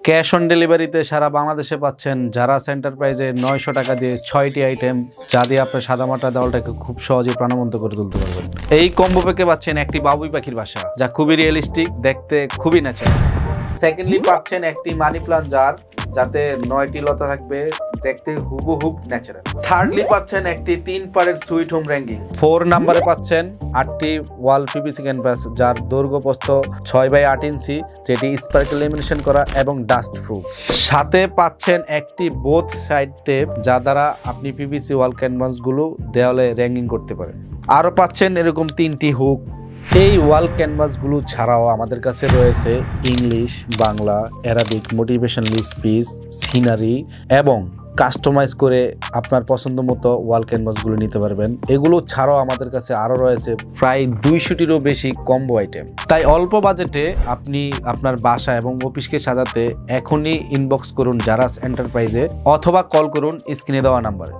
Cash on ডেলিভারিতে সারা বাংলাদেশে পাচ্ছেন জারাস এন্টারপ্রাইজে 900 টাকা দিয়ে 6টি আইটেম, যা দিয়ে আপনার সাদামাটা দেওয়ালটাকে খুব সহজে প্রাণবন্ত করে তুলতে পারবেন। এই কম্বো প্যাকে পাচ্ছেন একটি বাবুই পাখির বাসা, যা খুবই রিয়েলিস্টিক, দেখতে খুবই ন্যাচারাল। সেকেন্ডলি পাচ্ছেন একটি মানি প্লান্ট জার, যাতে 9টি লতা থাকবে, দেখতে হুবহুব ন্যাচারাল। থার্ডলি পাচ্ছেন একটি 3 পারের সুইট হোম র্যাঙ্কিং। 4 নম্বরে পাচ্ছেন 8টি ওয়াল পিভিসি ক্যানভাস, যার দৈর্ঘ্য প্রস্থ 6x8 ইঞ্চি, যেটি স্পার্কেল লেমিনেশন করা এবং ডাস্ট প্রুফ। সাথে পাচ্ছেন একটি বোথ সাইড টেপ, যা দ্বারা আপনি পিভিসি ওয়াল ক্যানভাসগুলো দেওয়ালে র্যাঙ্কিং করতে পারেন। আরও পাচ্ছেন এরকম 3টি হুক। এই ওয়াল ক্যানভাসগুলো ছাড়াও আমাদের কাছে রয়েছে English, Bangla, Arabic motivational speech, scenery এবং কাস্টমাইজ করে আপনার পছন্দ মতো ওয়াল ক্যানভাসগুলো নিতে পারবেন। এগুলো ছাড়াও আমাদের কাছে আরও রয়েছে প্রায় 200টিরও বেশি কম্বো আইটেম। তাই অল্প বাজেটে আপনি আপনার বাসা এবং অফিসকে সাজাতে এখনই ইনবক্স করুন জারাস এন্টারপ্রাইজে, অথবা কল করুন স্ক্রিনে দেওয়া নাম্বারে।